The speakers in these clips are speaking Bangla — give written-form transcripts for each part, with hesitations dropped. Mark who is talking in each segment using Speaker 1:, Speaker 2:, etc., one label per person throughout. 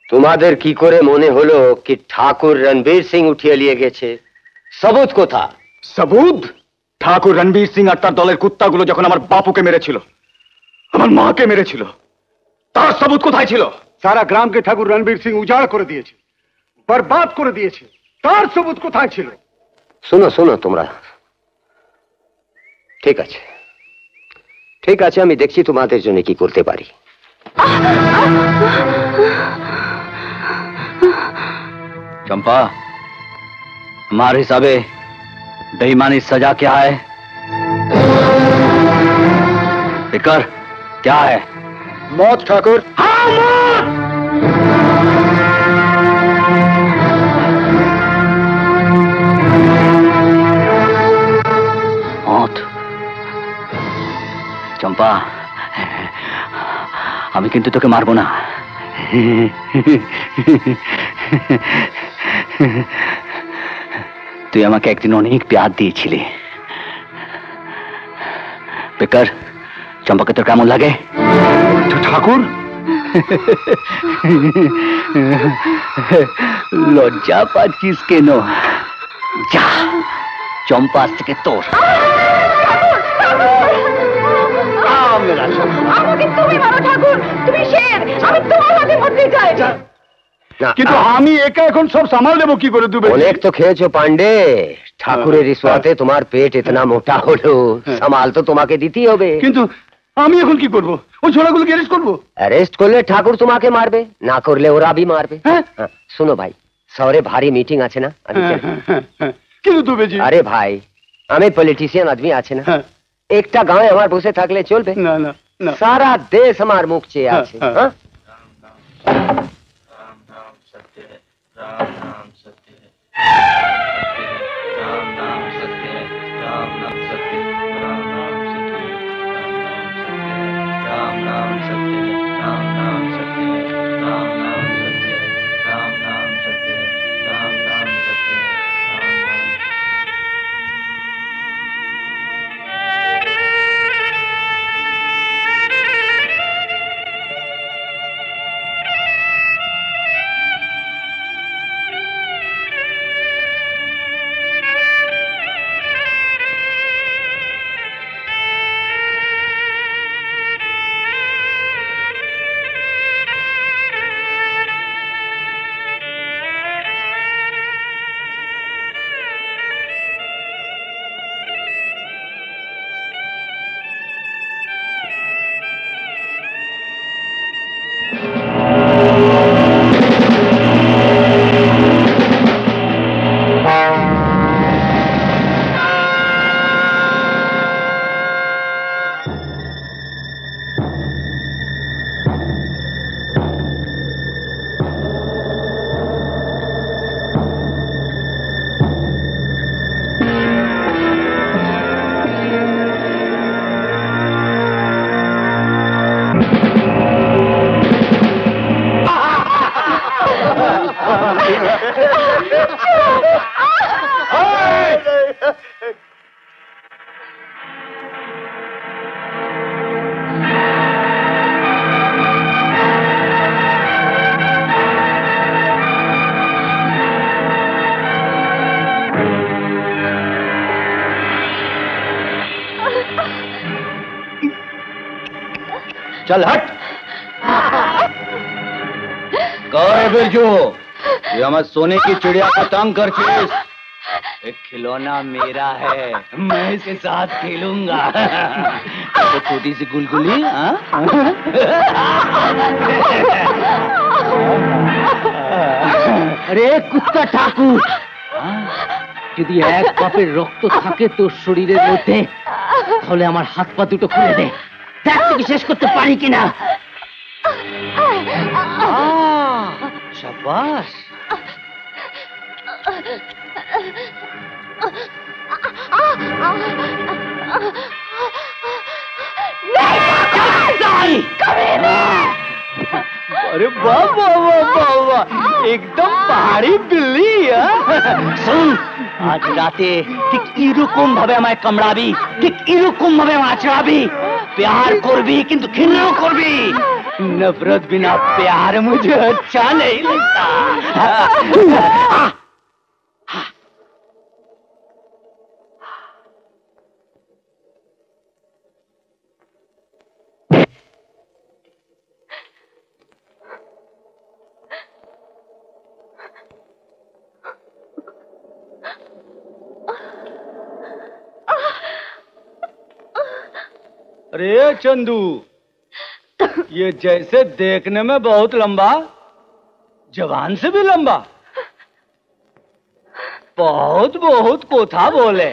Speaker 1: তোমাদের কি করে মনে হলো কি ঠাকুর রণবীর সিং উঠিয়ে নিয়ে গেছে? सबूत কোথা?
Speaker 2: सबूत? ঠাকুর রণবীর সিং আর তার দলের কুত্তাগুলো যখন আমার বাপুকে মেরেছিল, আমার মাকে মেরেছিল, তার सबूत কোথায় ছিল?
Speaker 3: সারা গ্রামকে ঠাকুর রণবীর সিং উজাড় করে দিয়েছে, বরবাদ করে দিয়েছে, তার सबूत কোথায় ছিল?
Speaker 1: শোনো শোনো তোমরা, ঠিক আছে ঠিক আছে, আমি দেখছি তোমাদের জন্য কি করতে পারি।
Speaker 4: चंपा, हमारे हिसाबे बेईमानी सजा क्या है? फिकर क्या है?
Speaker 2: मौत ठाकुर।
Speaker 4: हाँ, मौत। चंपा, আমি কিন্তু তোকে মারবো না। তুই আমাকে একদিন অনেক প্যার দিয়েছিলি। বেকার, চম্পাকে তোর কেমন লাগে?
Speaker 2: ঠাকুর,
Speaker 4: লজ্জা পাচ্ছিস কেন? যা, চম্পা আজ থেকে তোর।
Speaker 5: আমাকে তুমি মারো ঠাকুর, তুমি শের, আমি তোমার হাতে মরতে চাই।
Speaker 2: কিন্তু আমি একা এখন সব সামাল দেবো কি করে? দুবে
Speaker 1: অনেক তো খেয়েছো পান্ডে, ঠাকুরের রিসওয়াতে তোমার পেট ইতনা মোটা হলো, সামাল তো তোমাকে দিতেই হবে।
Speaker 2: কিন্তু আমি এখন কি করব? ওই ছোড়াগুলোকে অ্যারেস্ট করবো?
Speaker 1: অ্যারেস্ট করলে ঠাকুর তোমাকে মারবে, না করলে ওরা भी মারবে। শোনো ভাই, শহরে ভারী মিটিং আছে না, আমি
Speaker 2: কিন্তু দুবেজি,
Speaker 1: আরে ভাই আমি পলিটিশিয়ান আদমি আছে না, একটা গাঁয়ে আমার বসে থাকলে চলবে?
Speaker 2: না না না,
Speaker 1: সারা দেশ আমার মুখ চেয়ে আছে।
Speaker 4: चल हट। बिरजू, ये हमारे सोने की चिड़िया को तंग कर चीज। एक खिलौना मेरा है, मैं इसके साथ खेलूंगा। तो छोटी सी गुलगुली।
Speaker 6: अरे कुत्ता ठाकुर, যদি এক কাপের রক্ত থাকে তোর শরীরের মধ্যে, তাহলে আমার হাত পা দুটো খুলে দে, দেখ তুই শেষ করতে পারি কিনা।
Speaker 4: शाबाश। अरे वाह वाह वाह वाह वाह, एकदम पहाड़ी बिल्ली। सुन, আজ রাতে ঠিক এরকম ভাবে আমায় কামড়াবি, ঠিক এরকম ভাবে আমায় আঁচড়াবি, প্যার করবি কিন্তু ঘৃণাও করবি। नफरत बिना प्यार मुझे अच्छा नहीं लगता। अरे चंदू, ये जैसे देखने में बहुत लंबा, जवान से भी लंबा, बहुत बहुत कोथा बोले।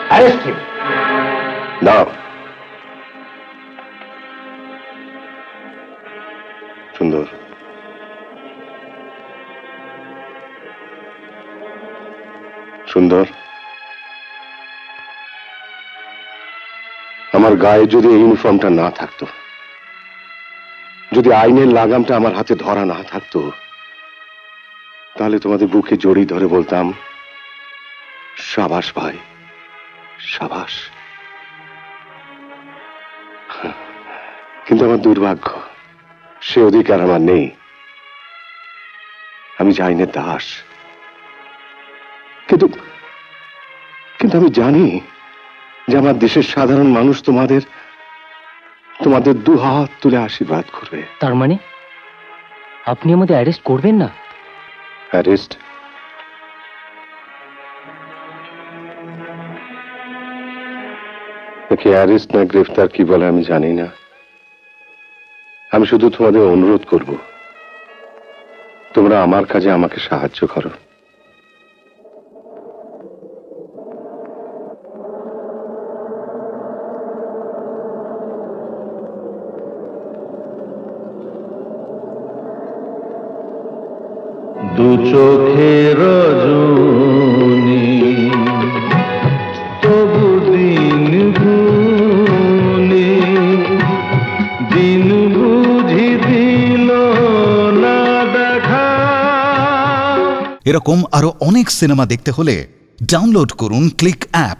Speaker 2: Arrest him.
Speaker 3: না, সুন্দর, সুন্দর, আমার গায়ে যদি এই ইউনিফর্মটা না থাকতো, যদি আইনের লাগামটা আমার হাতে ধরা না থাকতো, তাহলে তোমাদের বুকে জড়িয়ে ধরে বলতাম, সাবাস ভাই, সাবাস। কিন্তু আমার দুর্ভাগ্য, সে অধিকার আমার নেই। আমি যে আইনের দাস। কিন্তু কিন্তু আমি জানি যে আমার দেশের সাধারণ মানুষ তোমাদের দুহাত তুলে আশীর্বাদ করবে।
Speaker 6: তার মানে আপনি আমাদের অ্যারেস্ট করবেন না?
Speaker 3: অ্যারেস্ট? নাকি অ্যারেস্ট না গ্রেফতার কি বলে আমি জানি না। আমি শুধু তোমাদের অনুরোধ করব, তোমরা আমার কাজে আমাকে সাহায্য করো।
Speaker 7: দু চোখের রজনী তবু দিন গুনে, দিন বুঝি দিল না দেখা।
Speaker 8: এরকম আরো অনেক সিনেমা দেখতে হলে ডাউনলোড করুন ক্লিক অ্যাপ।